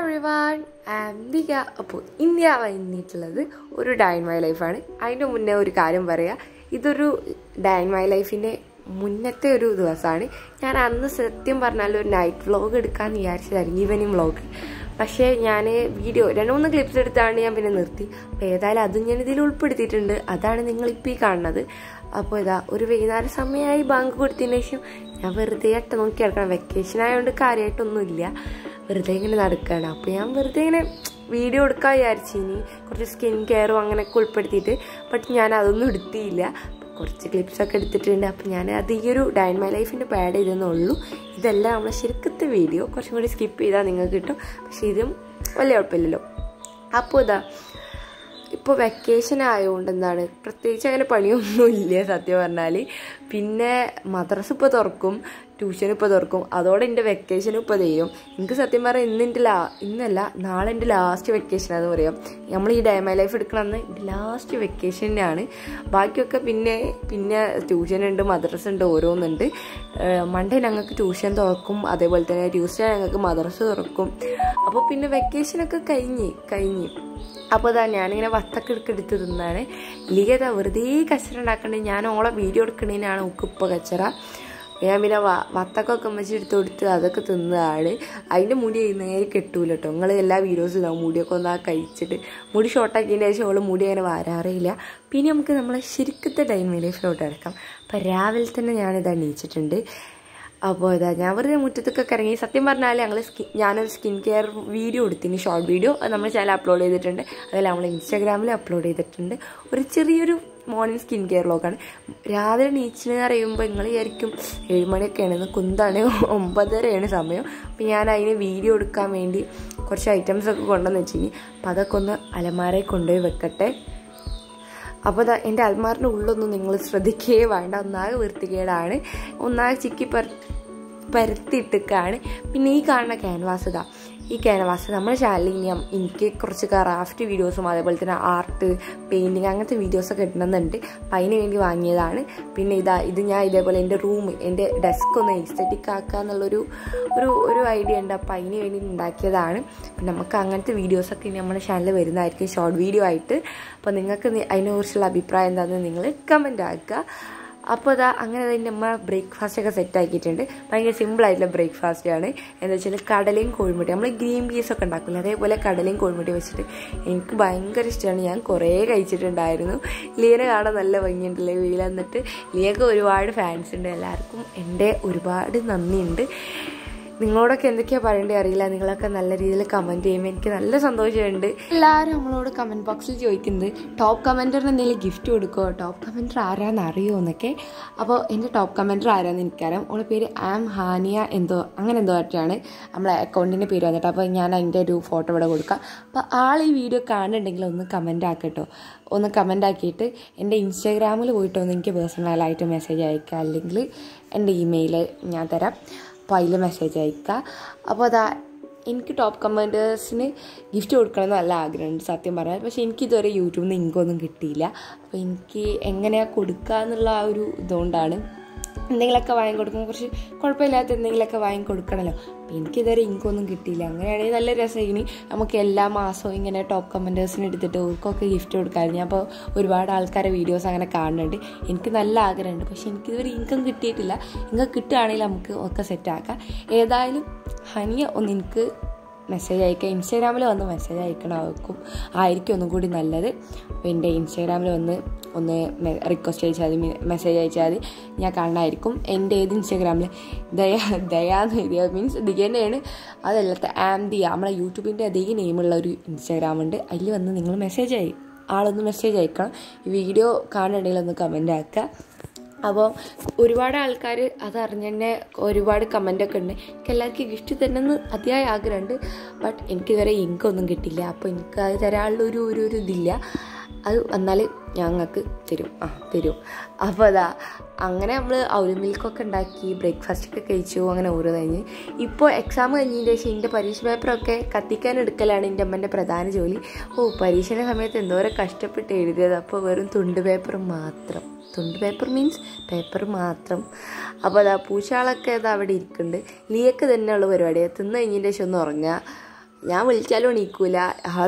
everyone, I'm Diga. അപ്പോൾ ഇന്ന് ഞാൻ വന്നിട്ടുള്ളത് ഒരു ഡേ ഇൻ മൈ ലൈഫാണ്. അതിൻ്റെ മുന്നേ ഒരു കാര്യം പറയാം. ഇതൊരു ഡേ ഇൻ മൈ ലൈഫിൻ്റെ മുന്നത്തെ ഒരു ദിവസമാണ്. ഞാൻ അന്ന് സത്യം പറഞ്ഞാൽ ഒരു നൈറ്റ് വ്ളോഗ് എടുക്കാമെന്ന് വിചാരിച്ചതായിരുന്നു, ഈവനിങ് വ്ളോഗ്. പക്ഷേ ഞാൻ വീഡിയോ 2-3 ക്ലിപ്സ് എടുത്താണ് ഞാൻ പിന്നെ നിർത്തി. അപ്പോൾ ഏതായാലും അതും ഞാൻ ഇതിൽ ഉൾപ്പെടുത്തിയിട്ടുണ്ട്. അതാണ് നിങ്ങളിപ്പോൾ ഈ കാണുന്നത്. അപ്പോൾ ഇതാ ഒരു വൈകുന്നേരം സമയമായി ബാങ്ക് കൊടുത്തതിന് ശേഷം ഞാൻ വെറുതെ നോക്കി നടക്കണം. വെക്കേഷൻ ആയതുകൊണ്ട് കാര്യമായിട്ടൊന്നുമില്ല, വെറുതെ ഇങ്ങനെ നടക്കുകയാണ്. അപ്പോൾ ഞാൻ വെറുതെ ഇങ്ങനെ വീഡിയോ എടുക്കാൻ വിചാരിച്ചു, ഇനി കുറച്ച് സ്കിൻ കെയറും അങ്ങനെയൊക്കെ ഉൾപ്പെടുത്തിയിട്ട്. ബട്ട് ഞാൻ അതൊന്നും എടുത്തിയില്ല. കുറച്ച് ക്ലിപ്സൊക്കെ എടുത്തിട്ടുണ്ട്. അപ്പോൾ ഞാൻ അത് ഈ ഒരു ഡേ ഇൻ മൈ ലൈഫിൻ്റെ പാഡ് ചെയ്തെന്നുള്ളൂ. ഇതെല്ലാം നമ്മളെ ശരിക്കത്തെ വീഡിയോ കുറച്ചും കൂടി സ്കിപ്പ് ചെയ്താൽ നിങ്ങൾക്ക് കിട്ടും. പക്ഷേ ഇതും വലിയ കുഴപ്പമില്ലല്ലോ. അപ്പോൾ ഇതാ ഇപ്പോൾ വെക്കേഷൻ ആയതുകൊണ്ട് എന്താണ് പ്രത്യേകിച്ച് അങ്ങനെ പണിയൊന്നുമില്ല സത്യം പറഞ്ഞാൽ. പിന്നെ മദ്രസ ഇപ്പോൾ തുറക്കും, ട്യൂഷൻ ഇപ്പോൾ തുറക്കും, അതോടെ എൻ്റെ വെക്കേഷനും ഇപ്പോൾ ചെയ്യും. എനിക്ക് സത്യം പറഞ്ഞാൽ ഇന്നല്ല നാളെ എൻ്റെ ലാസ്റ്റ് വെക്കേഷനാണെന്ന് പറയാം. നമ്മൾ ഈ ഡേ മൈ ലൈഫ് എടുക്കണമെന്ന് എൻ്റെ ലാസ്റ്റ് വെക്കേഷനാണ്. ബാക്കിയൊക്കെ പിന്നെ ട്യൂഷനുണ്ട്, മദ്രസ ഉണ്ട്, ഓരോന്നുണ്ട്. മൺഡേ ഞങ്ങൾക്ക് ട്യൂഷൻ തുറക്കും, അതേപോലെ തന്നെ ട്യൂസ്ഡേ ഞങ്ങൾക്ക് മദ്രസ തുറക്കും. അപ്പോൾ പിന്നെ വെക്കേഷനൊക്കെ കഴിഞ്ഞ് അപ്പോൾ ഇതാ ഞാനിങ്ങനെ വത്തൊക്കെ എടുത്ത് തിന്നാണ്. ലീഗത വെറുതെ കച്ചറ ഉണ്ടാക്കണ്ടേ, ഞാൻ ഓളെ വീഡിയോ എടുക്കണേനാണ് ഉക്കിപ്പോൾ കച്ചറ. ഞാൻ പിന്നെ വത്തൊക്കെ വെച്ചെടുത്ത് കൊടുത്ത് അതൊക്കെ തിന്നതാണ്. അതിൻ്റെ മുടി നേരെ കെട്ടൂല കേട്ടോ. നിങ്ങൾ എല്ലാ വീഡിയോസിലും മുടിയൊക്കെ ഒന്നാ കഴിച്ചിട്ട് മുടി ഷോർട്ടാക്കിയതിൻ്റെ ശേഷം അവൾ മുടി അങ്ങനെ വരാറില്ല. പിന്നെ നമുക്ക് നമ്മളെ ശരിക്കത്തെ ഡേ ഇൻ മൈ ലൈഫിലോട്ട് എടുക്കാം. അപ്പം രാവിലെ തന്നെ ഞാനിത് എണീച്ചിട്ടുണ്ട്. അപ്പോൾ ഇതാ ഞാൻ വെറുതെ മുറ്റത്തൊക്കെ ഇറങ്ങി. സത്യം പറഞ്ഞാൽ ഞാനൊരു സ്കിൻ കെയർ വീഡിയോ എടുത്തിന്, ഷോർട്ട് വീഡിയോ. അത് നമ്മൾ ചാനൽ അപ്ലോഡ് ചെയ്തിട്ടുണ്ട്, അതെല്ലാം നമ്മൾ ഇൻസ്റ്റാഗ്രാമിൽ അപ്ലോഡ് ചെയ്തിട്ടുണ്ട്. ഒരു ചെറിയൊരു മോർണിംഗ് സ്കിൻ കെയർ വ്ളോഗാണ്. രാവിലെ നീച്ചെന്ന് പറയുമ്പോൾ നിങ്ങൾ വിചാരിക്കും 7 മണിയൊക്കെയാണ്, കുന്താണ് 9:30 സമയം. അപ്പോൾ ഞാൻ അതിന് വീഡിയോ എടുക്കാൻ വേണ്ടി കുറച്ച് ഐറ്റംസൊക്കെ കൊണ്ടുവന്ന് വെച്ചിനി. അപ്പോൾ അതൊക്കെ ഒന്ന് അലമാരയിൽ കൊണ്ടുപോയി വെക്കട്ടെ. അപ്പോൾ എൻ്റെ അൽമാറിൻ്റെ ഉള്ളൊന്നും നിങ്ങൾ ശ്രദ്ധിക്കുകയേ വേണ്ട, ഒന്നാകെ വൃത്തികേടാണ്, ഒന്നാകെ ചിക്കി പരത്തിയിട്ടൊക്കെയാണ്. പിന്നെ ഈ കാണുന്ന ക്യാൻവാസ് ഈ ക്യാൻവാസ് നമ്മുടെ ചാനലിൽ എനിക്ക് കുറച്ച് ക്രാഫ്റ്റ് വീഡിയോസും അതേപോലെ തന്നെ ആർട്ട്, പെയിൻറ്റിങ് അങ്ങനത്തെ വീഡിയോസൊക്കെ ഇടണമെന്നുണ്ട്. അപ്പം അതിന് വേണ്ടി വാങ്ങിയതാണ്. പിന്നെ ഇത് ഞാൻ ഇതേപോലെ എൻ്റെ എൻ്റെ ഡെസ്ക് ഒന്ന് എസ്തെറ്റിക് ആക്കുക എന്നുള്ളൊരു ഐഡിയ ഉണ്ട്. അപ്പം അതിന് വേണ്ടി ഉണ്ടാക്കിയതാണ്. അപ്പം നമുക്ക് അങ്ങനത്തെ വീഡിയോസൊക്കെ ഇനി നമ്മുടെ ചാനലിൽ വരുന്നതായിരിക്കും ഷോർട്ട് വീഡിയോ ആയിട്ട്. അപ്പോൾ നിങ്ങൾക്ക് അതിനെക്കുറിച്ചുള്ള അഭിപ്രായം എന്താണെന്ന് നിങ്ങൾ കമൻറ്റ് ആക്കുക. അപ്പോൾ അങ്ങനെ തന്നെ നമ്മൾ ബ്രേക്ക്ഫാസ്റ്റൊക്കെ സെറ്റ് ആക്കിയിട്ടുണ്ട്. ഭയങ്കര സിമ്പിളായിട്ടുള്ള ബ്രേക്ക്ഫാസ്റ്റാണ്. എന്താ വെച്ചാൽ കടലയും കോഴിമുട്ടയും, നമ്മൾ ഗ്രീൻ പീസൊക്കെ ഉണ്ടാക്കില്ല, അതേപോലെ കടലയും കോഴിമുട്ടയും വെച്ചിട്ട് എനിക്ക് ഭയങ്കര ഇഷ്ടമാണ്. ഞാൻ കുറേ കഴിച്ചിട്ടുണ്ടായിരുന്നു. ലിയനെ കാണാൻ നല്ല ഭംഗിയുണ്ടല്ലേ വീട്ടിൽ. എന്നിട്ട് ലിയക്ക് ഒരുപാട് ഫാൻസ് ഉണ്ട്. എല്ലാവർക്കും എൻ്റെ ഒരുപാട് നന്ദിയുണ്ട്. നിങ്ങളോടൊക്കെ എന്തൊക്കെയാണ് പറയേണ്ടത് അറിയില്ല. നിങ്ങളൊക്കെ നല്ല രീതിയിൽ കമൻറ്റ് ചെയ്യുമ്പോൾ എനിക്ക് നല്ല സന്തോഷമുണ്ട്. എല്ലാവരും നമ്മളോട് കമൻറ്റ് ബോക്സിൽ ചോദിക്കുന്നത് ടോപ്പ് കമൻറ്ററിന് എന്തെങ്കിലും ഗിഫ്റ്റ് കൊടുക്കുമോ, ടോപ്പ് കമൻറ്റർ ആരാന്ന് അറിയുമോ എന്നൊക്കെ. അപ്പോൾ എൻ്റെ ടോപ്പ് കമൻറ്റർ ആരാന്ന് എനിക്കറിയാം. അവളുടെ പേര് ഹാനിയ അങ്ങനെ എന്തോ ആയിട്ടാണ് നമ്മളെ അക്കൗണ്ടിൻ്റെ പേര് വന്നിട്ട്. അപ്പോൾ ഞാൻ അതിൻ്റെ ഒരു ഫോട്ടോ ഇവിടെ കൊടുക്കാം. അപ്പോൾ ആൾ ഈ വീഡിയോ കാണുന്നുണ്ടെങ്കിൽ ഒന്ന് കമൻറ്റ് ആക്കട്ടോ. ഒന്ന് കമൻ്റ് ആക്കിയിട്ട് എൻ്റെ ഇൻസ്റ്റാഗ്രാമിൽ പോയിട്ട് ഒന്ന് എനിക്ക് പേഴ്സണലായിട്ട് മെസ്സേജ് അയക്കുക, അല്ലെങ്കിൽ എൻ്റെ ഇമെയിൽ ഞാൻ തരാം. അപ്പോൾ അതിൽ മെസ്സേജ് അയക്കുക. അപ്പോൾ എനിക്ക് ടോപ്പ് കമൻറ്റേഴ്സിന് ഗിഫ്റ്റ് കൊടുക്കണമെന്ന് നല്ല ആഗ്രഹമുണ്ട് സത്യം പറഞ്ഞാൽ. പക്ഷേ എനിക്കിതുവരെ യൂട്യൂബിൽ നിന്ന് ഇൻകൊന്നും കിട്ടിയില്ല. അപ്പോൾ എനിക്ക് എങ്ങനെയാണ് കൊടുക്കുക എന്നുള്ള ആ ഒരു ഇതുകൊണ്ടാണ്. എന്തെങ്കിലുമൊക്കെ വാങ്ങിക്കൊടുക്കുമ്പോൾ കുറച്ച് കുഴപ്പമില്ലാത്ത എന്തെങ്കിലുമൊക്കെ വാങ്ങിക്കൊടുക്കണമല്ലോ. അപ്പോൾ എനിക്കിതുവരെ ഇൻകൊന്നും കിട്ടിയില്ല. അങ്ങനെയാണെങ്കിൽ നല്ല രസമായിന് നമുക്ക് എല്ലാ മാസവും ഇങ്ങനെ ടോപ്പ് കമൻറ്റേഴ്സിന് എടുത്തിട്ട് അവർക്കൊക്കെ ഗിഫ്റ്റ് കൊടുക്കാമായിരുന്നു. അപ്പോൾ ഒരുപാട് ആൾക്കാരെ വീഡിയോസ് അങ്ങനെ കാണുന്നുണ്ട്. എനിക്ക് നല്ല ആഗ്രഹമുണ്ട്, പക്ഷേ എനിക്കിതുവരെ ഇൻകം കിട്ടിയിട്ടില്ല. ഇൻകം കിട്ടുകയാണെങ്കിൽ നമുക്ക് ഒക്കെ സെറ്റാക്കാം. ഏതായാലും ഹനിയ ഒന്ന് എനിക്ക് മെസ്സേജ് അയക്കുക, ഇൻസ്റ്റാഗ്രാമിൽ വന്ന് മെസ്സേജ് ആയിരിക്കും ഒന്നും കൂടി നല്ലത്. അപ്പോൾ എൻ്റെ ഇൻസ്റ്റാഗ്രാമിൽ ഒന്ന് റിക്വസ്റ്റ് അയച്ചാൽ മതി, മെസ്സേജ് അയച്ചാൽ മതി, ഞാൻ കാണാമായിരിക്കും. എൻ്റെ ഏത് ഇൻസ്റ്റാഗ്രാമിൽ ദയാന്ന് എഴുതിയ മീൻസ് ദിഗേൻ്റെയാണ്, അതല്ലാത്ത ആംദിയ നമ്മളെ യൂട്യൂബിൻ്റെ അതേ നെയിമുള്ള ഒരു ഇൻസ്റ്റാഗ്രാമുണ്ട്. അതിൽ വന്ന് നിങ്ങൾ ആളൊന്ന് മെസ്സേജ് അയക്കണം. ഈ വീഡിയോ കാണുന്നുണ്ടെങ്കിൽ ഒന്ന് കമൻ്റ് ആക്കുക. അപ്പോൾ ഒരുപാട് ആൾക്കാർ അതറിഞ്ഞ് തന്നെ ഒരുപാട് കമൻ്റൊക്കെ ഉണ്ട്. എനിക്ക് എല്ലാവർക്കും ഗിഫ്റ്റ് തരണമെന്ന് അതിയായ ആഗ്രഹമുണ്ട്. ബട്ട് എനിക്കിതുവരെ ഇൻകൊന്നും കിട്ടില്ല. അപ്പോൾ എനിക്ക് അത് തരാനുള്ള ഒരു ഇതില്ല. അത് വന്നാൽ ഞങ്ങൾക്ക് തരും. അപ്പോൾ അങ്ങനെ നമ്മൾ ഔൽ മിൽക്കൊക്കെ ഉണ്ടാക്കി ബ്രേക്ക്ഫാസ്റ്റൊക്കെ കഴിച്ചു. അങ്ങനെ ഓരോ കഴിഞ്ഞ് ഇപ്പോൾ എക്സാം കഴിഞ്ഞതിൻ്റെ ശേഷം എൻ്റെ പരീക്ഷ പേപ്പറൊക്കെ കത്തിക്കാനെടുക്കലാണ് എൻ്റെ അമ്മേൻ്റെ പ്രധാന ജോലി. പരീക്ഷയുടെ സമയത്ത് എന്തോരം കഷ്ടപ്പെട്ട് എഴുതിയത്. അപ്പോൾ വെറും തുണ്ട് പേപ്പർ മീൻസ് പേപ്പർ മാത്രം. അപ്പോൾ പൂച്ചാളൊക്കെ അവിടെ ഇരിക്കുന്നുണ്ട്. ലിയക്ക് തന്നെയുള്ള പരിപാടിയാണ്. തിന്ന് കഴിഞ്ഞതിൻ്റെ ശേഷം ഒന്ന് ഉറങ്ങുക. ഞാൻ വിളിച്ചാലും എണീക്കൂല,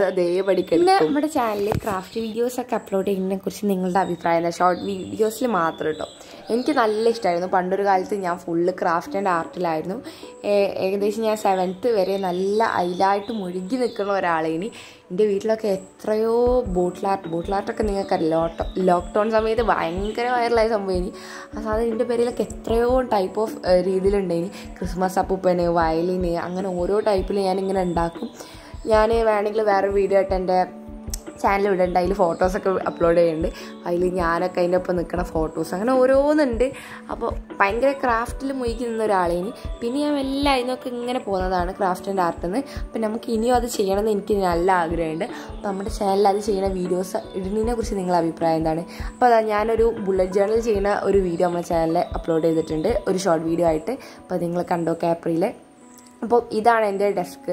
അതേ പഠിക്കും. പിന്നെ നമ്മുടെ ചാനലിൽ ക്രാഫ്റ്റ് വീഡിയോസൊക്കെ അപ്ലോഡ് ചെയ്യുന്നതിനെ കുറിച്ച് നിങ്ങളുടെ അഭിപ്രായം എന്താ? ഷോർട്ട് വീഡിയോസിൽ മാത്രം കേട്ടോ. എനിക്ക് നല്ല ഇഷ്ടമായിരുന്നു. പണ്ടൊരു കാലത്ത് ഞാൻ ഫുള്ള് ക്രാഫ്റ്റ് ആൻഡ് ആർട്ടിലായിരുന്നു. ഏകദേശം ഞാൻ 7th വരെ നല്ല അതിലായിട്ട് മുഴുകി നിൽക്കുന്ന ഒരാളേനി. എൻ്റെ വീട്ടിലൊക്കെ എത്രയോ ബോട്ടിലാർട്ടൊക്കെ നിങ്ങൾക്കറിയാം. ലോക്ക്ഡൗൺ സമയത്ത് ഭയങ്കര വൈറലായ സംഭവം. ആ സാധനം എൻ്റെ പേരിലൊക്കെ എത്രയോ ടൈപ്പ് ഓഫ് രീതിയിലുണ്ടായിനി. ക്രിസ്മസ് അപ്പൂപ്പന്, വയലിന്, അങ്ങനെ ഓരോ ടൈപ്പിൽ ഞാനിങ്ങനെ ഉണ്ടാക്കും. ഞാൻ വേണമെങ്കിൽ വേറെ വീഡിയോ ആയിട്ട് എൻ്റെ ചാനൽ ഇടുന്നുണ്ട്. അതിൽ ഫോട്ടോസൊക്കെ അപ്ലോഡ് ചെയ്യുന്നുണ്ട്. അതിൽ ഞാനൊക്കെ അതിൻ്റെ ഒപ്പം നിൽക്കുന്ന ഫോട്ടോസ് അങ്ങനെ ഓരോന്നുണ്ട്. അപ്പോൾ ഭയങ്കര ക്രാഫ്റ്റിൽ മുഴുകി നിന്ന ഒരാളേനി. പിന്നെ ഞാൻ എല്ലാം അതിനൊക്കെ ഇങ്ങനെ പോകുന്നതാണ് ക്രാഫ്റ്റ് ആൻഡ് ആർട്ടിൽ നിന്ന്. അപ്പം നമുക്ക് ഇനിയും അത് ചെയ്യണമെന്ന് എനിക്ക് നല്ല ആഗ്രഹമുണ്ട്. അപ്പോൾ നമ്മുടെ ചാനലിൽ അത് ചെയ്യുന്ന വീഡിയോസ് ഇടുന്നതിനെ കുറിച്ച് നിങ്ങളുടെ അഭിപ്രായം എന്താണ്? അപ്പോൾ അതാ ഞാനൊരു ബുള്ളറ്റ് ജേർണൽ ചെയ്യുന്ന ഒരു വീഡിയോ നമ്മുടെ ചാനലിൽ അപ്ലോഡ് ചെയ്തിട്ടുണ്ട്, ഒരു ഷോർട്ട് വീഡിയോ ആയിട്ട്. അപ്പോൾ നിങ്ങൾ കണ്ടോ ഏപ്രിൽ. അപ്പോൾ ഇതാണ് എൻ്റെ ഡെസ്ക്.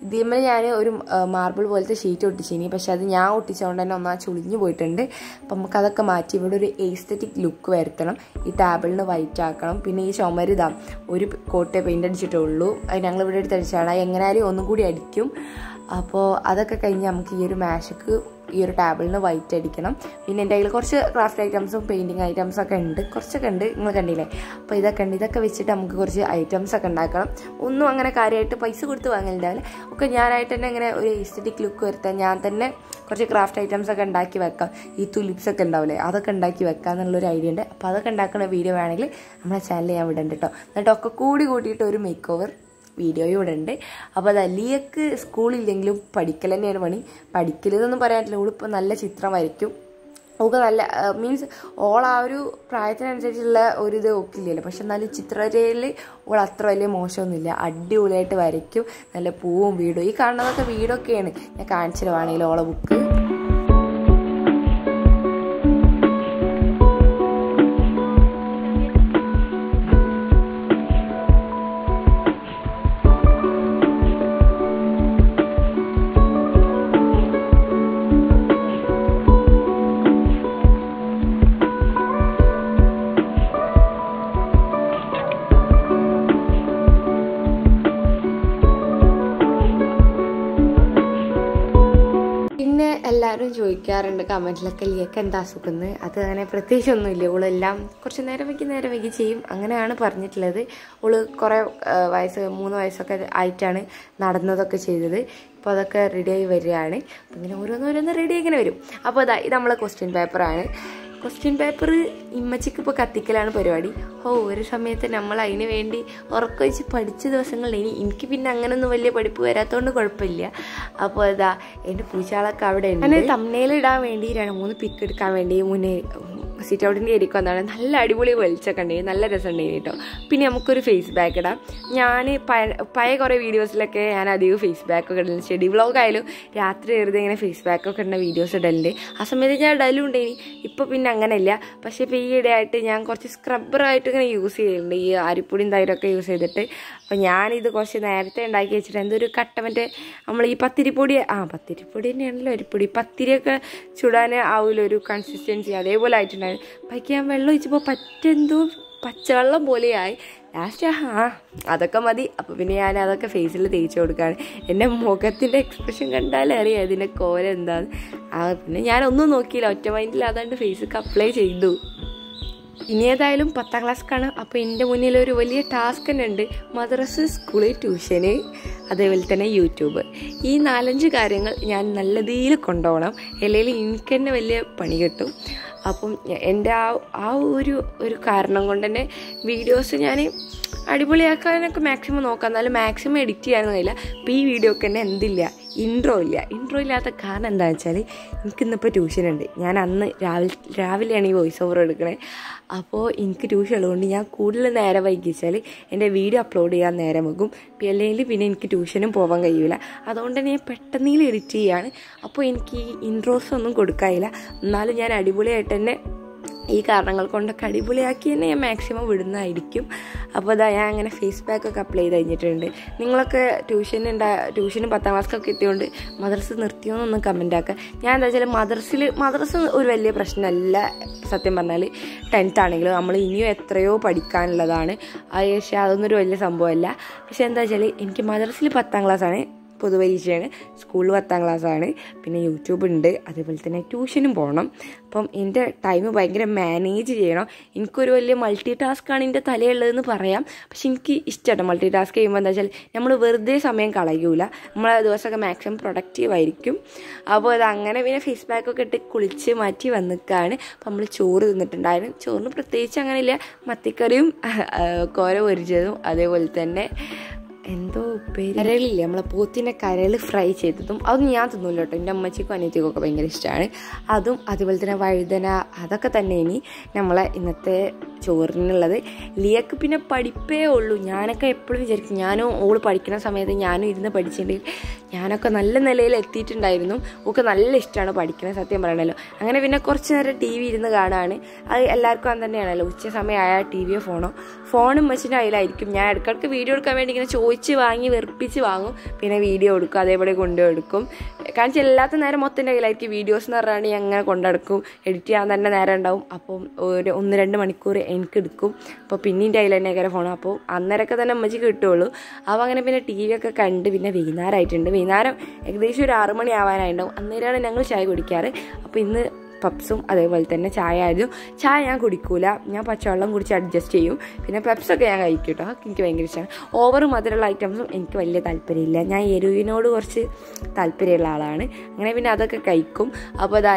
ഇതിന്മേൽ ഞാൻ ഒരു മാർബിൾ പോലത്തെ ഷീറ്റ് ഒട്ടിച്ചിനി. പക്ഷെ അത് ഞാൻ ഒട്ടിച്ചുകൊണ്ട് തന്നെ ഒന്നാ ചുളിഞ്ഞു പോയിട്ടുണ്ട്. അപ്പം നമുക്കതൊക്കെ മാറ്റി ഇവിടെ ഒരു എസ്തെറ്റിക് ലുക്ക് വരുത്തണം. ഈ ടേബിളിന് വൈറ്റ് ആക്കണം. പിന്നെ ഈ ചുമരിതാ ഒരു കോട്ടേ പെയിൻ്റ് അടിച്ചിട്ടുള്ളൂ. അത് ഞങ്ങളിവിടെ എടുത്ത് അടിച്ചാണ്. എങ്ങനെയാലും ഒന്നും കൂടി അടിക്കും. അപ്പോൾ അതൊക്കെ കഴിഞ്ഞ് നമുക്ക് ഈ ഒരു മാഷക്ക് ഈ ഒരു ടേബിളിന് വൈറ്റ് അടിക്കണം. പിന്നെ എൻ്റെ കയ്യിൽ കുറച്ച് ക്രാഫ്റ്റ് ഐറ്റംസും പെയിൻറ്റിങ് ഐറ്റംസൊക്കെ ഉണ്ട്, കുറച്ചൊക്കെ ഉണ്ട്, നിങ്ങൾ കണ്ടില്ലേ? അപ്പോൾ ഇതൊക്കെ ഉണ്ട്. ഇതൊക്കെ വെച്ചിട്ട് നമുക്ക് കുറച്ച് ഐറ്റംസൊക്കെ ഉണ്ടാക്കണം. ഒന്നും അങ്ങനെ കാര്യമായിട്ട് പൈസ കൊടുത്ത് വാങ്ങലുണ്ടാവില്ല. ഒക്കെ ഞാനായിട്ട് തന്നെ ഇങ്ങനെ ഒരു എസ്തെറ്റിക് ലുക്ക് വരുത്താൻ ഞാൻ തന്നെ കുറച്ച് ക്രാഫ്റ്റ് ഐറ്റംസൊക്കെ ഉണ്ടാക്കി വെക്കാം. ഈ തുലിപ്സൊക്കെ ഉണ്ടാവില്ലേ, അതൊക്കെ ഉണ്ടാക്കി വെക്കാം എന്നുള്ളൊരു ഐഡിയ ഉണ്ട്. അപ്പോൾ അതൊക്കെ ഉണ്ടാക്കുന്ന വീഡിയോ വേണമെങ്കിൽ നമ്മുടെ ചാനലിൽ ഞാൻ വിടുന്നുണ്ട് കേട്ടോ. എന്നിട്ടൊക്കെ കൂട്ടിയിട്ട് ഒരു മേക്ക് ഓവർ വീഡിയോയും ഇവിടെ ഉണ്ട്. അപ്പോൾ അത് ലിയക്ക് സ്കൂളില്ലെങ്കിലും പഠിക്കൽ തന്നെയാണ് പണി. പഠിക്കലെന്നൊന്നും പറയാൻ പറ്റില്ല. ഓളിപ്പോൾ നല്ല ചിത്രം വരയ്ക്കും. ഓൾക്ക് നല്ല മീൻസ് ഓൾ ആ ഒരു പ്രായത്തിനനുസരിച്ചുള്ള ഒരിത് ഒക്കില്ലല്ലോ. പക്ഷെ എന്നാലും ചിത്രരയിൽ ഓൾ അത്ര വലിയ മോശമൊന്നുമില്ല. അടിപൊളിയായിട്ട് വരയ്ക്കും. നല്ല പൂവും വീടും. ഈ കാണുന്നതൊക്കെ വീടൊക്കെയാണ്. ഞാൻ കാണിച്ചിരുവാണെങ്കിൽ ഓളെ ബുക്ക്. എല്ലാവരും ചോദിക്കാറുണ്ട് കമൻറ്റിലൊക്കെ ലിയക്ക് എന്താ അസുഖമെന്ന്. അത് അങ്ങനെ പ്രത്യേകിച്ചൊന്നുമില്ല. ഓളെല്ലാം കുറച്ച് നേരം വൈകി ചെയ്യും. അങ്ങനെയാണ് പറഞ്ഞിട്ടുള്ളത്. ഓള് കുറേ വയസ്സ് 3 വയസ്സൊക്കെ ആയിട്ടാണ് നടന്നതൊക്കെ ചെയ്തത്. അപ്പോൾ അതൊക്കെ റെഡിയായി വരികയാണ്. അപ്പം ഇങ്ങനെ ഓരോന്നോരോന്ന് റെഡി ഇങ്ങനെ വരും. അപ്പോൾ അതാ ഇത് നമ്മളെ ക്വസ്റ്റ്യൻ പേപ്പറാണ്. ക്വസ്റ്റ്യൻ പേപ്പർ ഇമ്മച്ചിക്ക് ഇപ്പോൾ കത്തിക്കലാണ് പരിപാടി. ഒരു സമയത്ത് നമ്മൾ അതിന് വേണ്ടി ഉറക്കൊഴിച്ച് പഠിച്ച ദിവസങ്ങളിൽ എനിക്ക് പിന്നെ അങ്ങനെയൊന്നും വലിയ പഠിപ്പ് വരാത്തതുകൊണ്ട് കുഴപ്പമില്ല. അപ്പോൾ അതാ എൻ്റെ പൂച്ചാളൊക്കെ അവിടെ ഉണ്ട്. അങ്ങനെ തമ്മനയിലിടാൻ വേണ്ടി 2-3 പിക്ക് എടുക്കാൻ വേണ്ടി മുന്നേ സിറ്റ് ഔട്ടിൻ്റെ ഏരിയക്ക് വന്നതാണ്. നല്ല അടിപൊളി വെളിച്ചൊക്കെ ഉണ്ടെങ്കിൽ നല്ല രസം ഉണ്ടെങ്കിൽ കേട്ടോ. പിന്നെ നമുക്കൊരു ഫേസ് ബാക്ക് ഇടാം. ഞാൻ പഴയ കുറേ വീഡിയോസിലൊക്കെ ഞാൻ അധികം ഫേസ് ബാക്കൊക്കെ ഇടലുണ്ട്. സ്റ്റഡി വ്ളോഗായാലും രാത്രി വെറുതെ ഇങ്ങനെ ഫേസ് ബാക്കൊക്കെ ഇടുന്ന വീഡിയോസ് ഇടലുണ്ട്. ആ സമയത്ത് ഞാൻ ഇടലും ഉണ്ടായിനി. ഇപ്പോൾ പിന്നെ അങ്ങനെയില്ല. പക്ഷേ ഇപ്പോൾ ഈ ഇടയായിട്ട് ഞാൻ കുറച്ച് സ്ക്രബ്ബറായിട്ട് ഇങ്ങനെ യൂസ് ചെയ്യലുണ്ട്. ഈ അരിപ്പൊടിയും തൈരൊക്കെ യൂസ് ചെയ്തിട്ട്. അപ്പോൾ ഞാനിത് കുറച്ച് നേരത്തെ ഉണ്ടാക്കി വെച്ചിട്ട് എന്തൊരു കട്ട മറ്റേ നമ്മൾ ഈ പത്തിരിപ്പൊടി തന്നെയാണല്ലോ അരിപ്പൊടി. പത്തിരിയൊക്കെ ചുടാൻ ആവില്ല ഒരു കൺസിസ്റ്റൻസി അതേപോലെ ആയിട്ടുണ്ടായിരുന്നു. ബാക്കി ഞാൻ വെള്ളം ഒഴിച്ചപ്പോൾ പറ്റെന്തോ പച്ചവെള്ളം പോലെയായി. ലാസ്റ്റ് അതൊക്കെ മതി. അപ്പോൾ പിന്നെ ഞാൻ അതൊക്കെ ഫേസിൽ തേച്ച് കൊടുക്കുകയാണ്. എൻ്റെ മുഖത്തിൻ്റെ എക്സ്പ്രഷൻ കണ്ടാലേ അറിയാം ഇതിൻ്റെ കോല എന്താന്ന്. പിന്നെ ഞാനൊന്നും നോക്കിയില്ല, ഒറ്റ മൈൻഡിൽ അതാണ്ട് ഫേസിക്ക് അപ്ലൈ ചെയ്തു. ഇനി ഏതായാലും 10ാം ക്ലാസ്ക്കാണ്. അപ്പോൾ എൻ്റെ മുന്നിൽ ഒരു വലിയ ടാസ്ക് തന്നെ ഉണ്ട്. മദ്രസ, സ്കൂള്, ട്യൂഷന്, അതേപോലെ തന്നെ യൂട്യൂബ്. ഈ 4-5 കാര്യങ്ങൾ ഞാൻ നല്ല രീതിയിൽ കൊണ്ടുപോകണം. അല്ലെങ്കിൽ എനിക്ക് തന്നെ വലിയ പണി കിട്ടും. അപ്പം എൻ്റെ ആ ഒരു കാരണം കൊണ്ട് തന്നെ വീഡിയോസ് ഞാൻ അടിപൊളിയാക്കാനൊക്കെ മാക്സിമം നോക്കാം. എന്നാലും മാക്സിമം എഡിറ്റ് ചെയ്യാനൊന്നും കഴിയില്ല. അപ്പോൾ ഈ വീഡിയോക്ക് തന്നെ എന്തില്ല, ഇൻട്രോ ഇല്ലാത്ത കാരണം എന്താണെന്ന് വെച്ചാൽ എനിക്കിന്നിപ്പോൾ ട്യൂഷനുണ്ട്. ഞാൻ അന്ന് രാവിലെയാണ് ഈ വോയിസ് ഓവർ എടുക്കണേ. അപ്പോൾ എനിക്ക് ട്യൂഷൻ ഉള്ളതുകൊണ്ട് ഞാൻ കൂടുതൽ നേരം വൈകിച്ചാൽ എൻ്റെ വീഡിയോ അപ്ലോഡ് ചെയ്യാൻ നേരം വെക്കും. അല്ലെങ്കിൽ പിന്നെ എനിക്ക് ട്യൂഷനും പോകാൻ കഴിയില്ല. അതുകൊണ്ട് തന്നെ ഞാൻ പെട്ടെന്ന് എഡിറ്റ് ചെയ്യാണ്. അപ്പോൾ എനിക്ക് ഈ ഇൻട്രോസ് ഒന്നും കൊടുക്കാനില്ല. എന്നാലും ഞാൻ അടിപൊളിയായിട്ട് തന്നെ ഈ കാരണങ്ങൾ കൊണ്ടൊക്കെ അടിപൊളിയാക്കി തന്നെ ഞാൻ മാക്സിമം വിടുന്നതായിരിക്കും. അപ്പോൾ അതാ ഞാൻ അങ്ങനെ ഫേസ് പാക്കൊക്കെ അപ്ലൈ ചെയ്ത് കഴിഞ്ഞിട്ടുണ്ട്. നിങ്ങളൊക്കെ ട്യൂഷന് 10ാം ക്ലാസ്സൊക്കെ എത്തിയോണ്ട് മദ്രസ നിർത്തിയോന്നൊന്നും കമൻ്റ് ആക്കുക. ഞാൻ എന്താ വെച്ചാൽ മദ്രസ ഒരു വലിയ പ്രശ്നമല്ല. സത്യം പറഞ്ഞാൽ 10th ആണെങ്കിലും നമ്മൾ ഇനിയും എത്രയോ പഠിക്കാനുള്ളതാണ്. പക്ഷേ അതൊന്നും ഒരു വലിയ സംഭവമല്ല. പക്ഷെ എന്താ വെച്ചാൽ എനിക്ക് മദ്രസയിൽ 10ാം ക്ലാസ്സാണ്. പൊതുപരീക്ഷയാണ്, സ്കൂളിൽ 10ാം ക്ലാസ്സാണ്, പിന്നെ യൂട്യൂബ് ഉണ്ട്, അതേപോലെ തന്നെ ട്യൂഷനും പോകണം. അപ്പം എൻ്റെ ടൈം ഭയങ്കര മാനേജ് ചെയ്യണം. എനിക്കൊരു വലിയ മൾട്ടി ടാസ്ക്കാണ് എൻ്റെ തലയുള്ളതെന്ന് പറയാം. പക്ഷെ എനിക്ക് ഇഷ്ടമാണ് മൾട്ടി ടാസ്ക് ചെയ്യുമ്പോൾ. എന്താ വെച്ചാൽ നമ്മൾ വെറുതെ സമയം കളയൂല, നമ്മളെ ദിവസമൊക്കെ മാക്സിമം പ്രൊഡക്റ്റീവ് ആയിരിക്കും. അപ്പോൾ അത് അങ്ങനെ പിന്നെ ഫേസ് പാക്കൊക്കെ ഇട്ട് കുളിച്ച് മാറ്റി വന്നിക്കാണ്. അപ്പം നമ്മൾ ചോറ് തിന്നിട്ടുണ്ടായിരുന്നു. ചോറിന് പ്രത്യേകിച്ച് അങ്ങനെയില്ല, മത്തിക്കറിയും കോര പൊരിച്ചതും അതേപോലെ തന്നെ എന്തോ ഉപ്പേരി, കരളില്ലേ നമ്മളെ പോത്തിൻ്റെ കരൾ ഫ്രൈ ചെയ്തതും. അതൊന്നും ഞാൻ തിന്നില്ല കേട്ടോ, എൻ്റെ അമ്മച്ചിക്കും അനിയത്തിക്കും ഒക്കെ ഭയങ്കര ഇഷ്ടമാണ് അതും. അതുപോലെ തന്നെ വഴുതന, അതൊക്കെ തന്നെ ഇനി നമ്മളെ ഇന്നത്തെ ചോറിനുള്ളത്. ലിയക്ക് പിന്നെ പഠിപ്പേ ഉള്ളൂ. ഞാനൊക്കെ എപ്പോഴും വിചാരിക്കും, ഞാനും ഓള് പഠിക്കുന്ന സമയത്ത് ഞാനും ഇരുന്ന് പഠിച്ചിട്ടുണ്ടെങ്കിൽ ഞാനൊക്കെ നല്ല നിലയിൽ എത്തിയിട്ടുണ്ടായിരുന്നു. ഒക്കെ നല്ല ഇഷ്ടമാണ് പഠിക്കുന്നത്, സത്യം പറയണല്ലോ. അങ്ങനെ പിന്നെ കുറച്ച് നേരം TV ഇരുന്ന് കാണാണ്. അത് എല്ലാവർക്കും അത് തന്നെയാണല്ലോ, ഉച്ച സമയമായാൽ TVയോ ഫോണും വെച്ചിട്ട് അതിലായിരിക്കും. ഞാൻ ഇടയ്ക്കിടയ്ക്ക് വീഡിയോ എടുക്കാൻ വേണ്ടി ഇങ്ങനെ ചോദിച്ച് വാങ്ങി വെറുപ്പിച്ച് വാങ്ങും, പിന്നെ വീഡിയോ എടുക്കും, അതേപോലെ കൊണ്ടുകൊടുക്കും. കാരണം ചെല്ലാത്ത നേരം മൊത്തം എൻ്റെ കയ്യിലായിരിക്കും. വീഡിയോസ് എന്ന് പറഞ്ഞാൽ ഞാൻ അങ്ങനെ കൊണ്ടെടുക്കും, എഡിറ്റ് ചെയ്യാൻ തന്നെ നേരം ഉണ്ടാവും. അപ്പം ഒരു 1-2 മണിക്കൂർ എനിക്ക് എടുക്കും. അപ്പോൾ പിന്നെ എൻ്റെ കയ്യിൽ തന്നെ ഫോൺ. അപ്പോൾ അന്നേരമൊക്കെ തന്നെ അമ്മച്ചിക്ക് കിട്ടുള്ളൂ. അപ്പോൾ അങ്ങനെ പിന്നെ TV ഒക്കെ കണ്ട് പിന്നെ വൈകുന്നേരമായിട്ടുണ്ട്. വൈകുന്നേരം ഏകദേശം ഒരു 6 മണി ആവാനായിട്ടുണ്ടാവും. അന്നേരമാണ് ഞങ്ങൾ ചായ കുടിക്കാറ്. അപ്പോൾ ഇന്ന് പപ്സും അതേപോലെ തന്നെ ചായ ആയിരുന്നു. ചായ ഞാൻ കുടിക്കൂല, ഞാൻ പച്ചവെള്ളം കുടിച്ച് അഡ്ജസ്റ്റ് ചെയ്യും. പിന്നെ പെപ്സൊക്കെ ഞാൻ കഴിക്കും കേട്ടോ, എനിക്ക് ഭയങ്കര ഇഷ്ടമാണ്. ഓവർ മധുരമുള്ള ഐറ്റംസും എനിക്ക് വലിയ താല്പര്യമില്ല. ഞാൻ എരിവിനോട് കുറച്ച് താല്പര്യമുള്ള ആളാണ്. അങ്ങനെ പിന്നെ അതൊക്കെ കഴിക്കും. അപ്പോൾ അതാ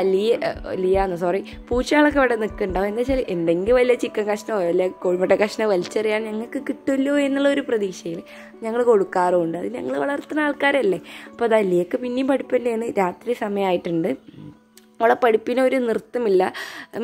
പൂച്ചകളൊക്കെ ഇവിടെ നിൽക്കുന്നുണ്ടാവും. എന്താ വെച്ചാൽ എന്തെങ്കിലും വലിയ ചിക്കൻ കഷ്ണമോ വലിയ കോഴിമുട്ട കഷ്ണമോ വലിച്ചെറിയാൻ ഞങ്ങൾക്ക് കിട്ടുമല്ലോ എന്നുള്ളൊരു പ്രതീക്ഷയിൽ ഞങ്ങൾ കൊടുക്കാറുമുണ്ട്. അത് ഞങ്ങൾ വളർത്തുന്ന ആൾക്കാരല്ലേ. അപ്പോൾ അതാ ലിയൊക്കെ പിന്നെയും പഠിപ്പ് തന്നെയാണ്. രാത്രി സമയമായിട്ടുണ്ട്. അവളെ പഠിപ്പിന് ഒരു നൃത്തമില്ല,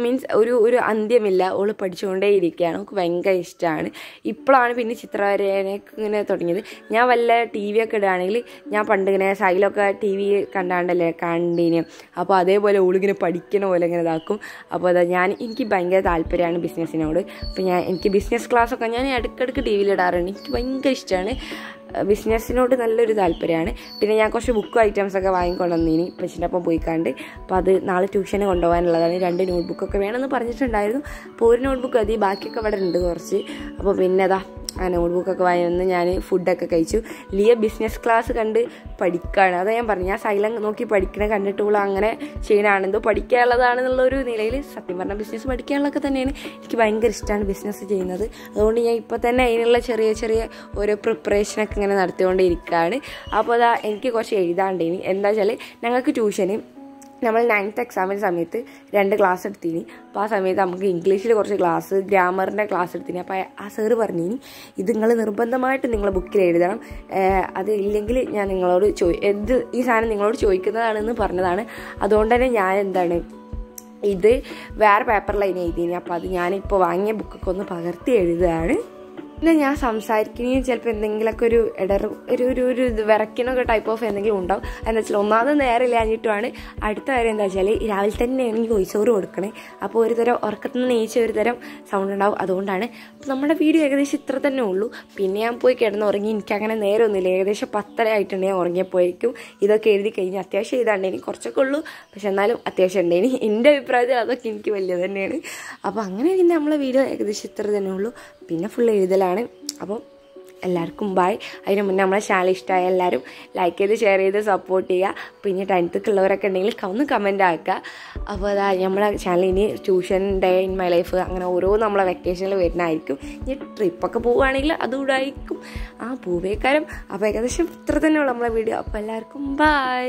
മീൻസ് ഒരു അന്ത്യമില്ല. അവൾ പഠിച്ചുകൊണ്ടേ ഇരിക്കുകയാണ്. അവൾക്ക് ഭയങ്കര ഇഷ്ടമാണ്. ഇപ്പോഴാണ് പിന്നെ ചിത്രവരേനൊക്കെ ഇങ്ങനെ തുടങ്ങിയത്. ഞാൻ വല്ല TV ഒക്കെ ഇടുകയാണെങ്കിൽ, ഞാൻ പണ്ട് ഇങ്ങനെ സൈലൊക്കെ TV കണ്ടാണ്ടല്ലേ കണ്ടിന്യൂ. അപ്പോൾ അതേപോലെ ഓളിങ്ങനെ പഠിക്കണ പോലെ ഇങ്ങനെ ഇതാക്കും. അപ്പോൾ അതാ എനിക്ക് ഭയങ്കര താല്പര്യമാണ് ബിസിനസ്സിനോട്. അപ്പോൾ എനിക്ക് ബിസിനസ് ക്ലാസ്സൊക്കെ ഞാൻ ഇടയ്ക്കിടയ്ക്ക് TV ഇടാറുണ്ട്. എനിക്ക് ഭയങ്കര ഇഷ്ടമാണ്, ബിസിനസ്സിനോട് നല്ലൊരു താല്പര്യമാണ്. പിന്നെ ഞാൻ കുറച്ച് ബുക്കും ഐറ്റംസൊക്കെ വാങ്ങിക്കൊണ്ടുവന്നിനി പച്ചിൻ്റെ ഒപ്പം പോയിക്കാണ്ട്. അപ്പോൾ അത് നാളെ ട്യൂഷന് കൊണ്ടുപോകാനുള്ളതാണ്. 2 നോട്ട്ബുക്കൊക്കെ വേണമെന്ന് പറഞ്ഞിട്ടുണ്ടായിരുന്നു. അപ്പോൾ ഒരു നോട്ട്ബുക്ക് മതി, ബാക്കിയൊക്കെ ഇവിടെ ഉണ്ട് കുറച്ച്. അപ്പോൾ പിന്നെ അതാ ആ നോട്ട്ബുക്കൊക്കെ വാങ്ങി വന്ന് ഞാൻ ഫുഡൊക്കെ കഴിച്ചു. ലിയ ബിസിനസ് ക്ലാസ് കണ്ട് പഠിക്കുകയാണ്. അതാ ഞാൻ പറഞ്ഞു, ഞാൻ സൈലം നോക്കി പഠിക്കണ കണ്ടിട്ടുള്ള അങ്ങനെ ചെയ്യണാണെന്തോ പഠിക്കാനുള്ളതാണെന്നുള്ളൊരു നിലയിൽ. സത്യം പറഞ്ഞാൽ ബിസിനസ് പഠിക്കാനുള്ളതൊക്കെ തന്നെയാണ്. എനിക്ക് ഭയങ്കര ഇഷ്ടമാണ് ബിസിനസ് ചെയ്യുന്നത്. അതുകൊണ്ട് ഞാൻ ഇപ്പോൾ തന്നെ അതിനുള്ള ചെറിയ ഓരോ പ്രിപ്പറേഷനൊക്കെ ഇങ്ങനെ നടത്തിക്കൊണ്ടിരിക്കുകയാണ്. അപ്പോൾ അതാ എനിക്ക് കുറച്ച് എഴുതാണ്ടേനി. എന്താ വെച്ചാൽ ഞങ്ങൾക്ക് ട്യൂഷന് നമ്മൾ 9th എക്സാമിൻ്റെ സമയത്ത് 2 ക്ലാസ് എടുത്തിന്. അപ്പോൾ ആ സമയത്ത് നമുക്ക് ഇംഗ്ലീഷിൽ കുറച്ച് ക്ലാസ്, ഗ്രാമറിൻ്റെ ക്ലാസ് എടുത്തിന്. അപ്പോൾ ആ സാറ് പറഞ്ഞിനി, ഇത് നിങ്ങൾ നിർബന്ധമായിട്ട് നിങ്ങളെ ബുക്കിൽ എഴുതണം, അത് ഇല്ലെങ്കിൽ ഞാൻ നിങ്ങളോട് ഈ സാധനം നിങ്ങളോട് ചോദിക്കുന്നതാണെന്ന് പറഞ്ഞതാണ്. അതുകൊണ്ട് തന്നെ ഞാൻ ഇത് വേറെ പേപ്പറിലാണ് എഴുതിനി. അപ്പോൾ അത് ഞാനിപ്പോൾ വാങ്ങിയ ബുക്കൊക്കെ ഒന്ന് പകർത്തി എഴുതുകയാണ്. പിന്നെ ഞാൻ സംസാരിക്കുകയും ചിലപ്പോൾ എന്തെങ്കിലുമൊക്കെ ഒരു വിറയ്ക്കണൊക്കെ ടൈപ്പ് ഓഫ് എന്തെങ്കിലും ഉണ്ടാവും. എന്താ വെച്ചാൽ ഒന്നാമത് നേരമില്ലാഞ്ഞിട്ടുമാണ്. അടുത്ത കാര്യം എന്താ വെച്ചാൽ രാവിലെ തന്നെ എനിക്ക് വോയിസ് ഓവർ കൊടുക്കണേ. അപ്പോൾ ഒരു തരം ഉറക്കത്തിൽ നിന്ന് നീച്ച ഒരു തരം സൗണ്ട് ഉണ്ടാവും. അതുകൊണ്ടാണ്. അപ്പോൾ നമ്മുടെ വീഡിയോ ഏകദേശം ഇത്ര തന്നെ ഉള്ളൂ. പിന്നെ ഞാൻ പോയി കിടന്നുറങ്ങി. എനിക്കങ്ങനെ നേരമൊന്നുമില്ല. ഏകദേശം 10:30 ആയിട്ടുണ്ട് ഞാൻ ഉറങ്ങിയപ്പോഴേക്കും. ഇതൊക്കെ എഴുതി കഴിഞ്ഞ് അത്യാവശ്യം എഴുതാണ്ടേനി, കുറച്ചൊക്കെ ഉള്ളൂ, പക്ഷെ എന്നാലും അത്യാവശ്യം ഉണ്ടേനി. എൻ്റെ അഭിപ്രായത്തിൽ അതൊക്കെ എനിക്ക് വലിയ തന്നെയാണ്. അപ്പോൾ അങ്ങനെ പിന്നെ നമ്മളെ വീഡിയോ ഏകദേശം ഇത്ര തന്നെ ഉള്ളൂ. പിന്നെ ഫുൾ എഴുതലാണ്. അപ്പോൾ എല്ലാവർക്കും ബൈ. അതിന് മുന്നേ നമ്മളെ ചാനൽ ഇഷ്ടമായ എല്ലാവരും ലൈക്ക് ചെയ്ത് ഷെയർ ചെയ്ത് സപ്പോർട്ട് ചെയ്യുക. പിന്നെ 10th ഉള്ളവരൊക്കെ ഉണ്ടെങ്കിൽ ഒന്ന് കമൻറ്റ് ആക്കുക. അപ്പോൾ അതാ നമ്മളെ ചാനൽ ഇനി tuition, day in my life, അങ്ങനെ ഓരോ നമ്മളെ വെക്കേഷനിൽ വരുന്നതായിരിക്കും. ഇനി ട്രിപ്പൊക്കെ പോവുകയാണെങ്കിൽ അതുകൂടെ ആയിരിക്കും. പോവേക്കാരം. അപ്പോൾ ഏകദേശം ഇത്ര തന്നെയുള്ളൂ നമ്മളെ വീഡിയോ. അപ്പോൾ എല്ലാവർക്കും ബൈ.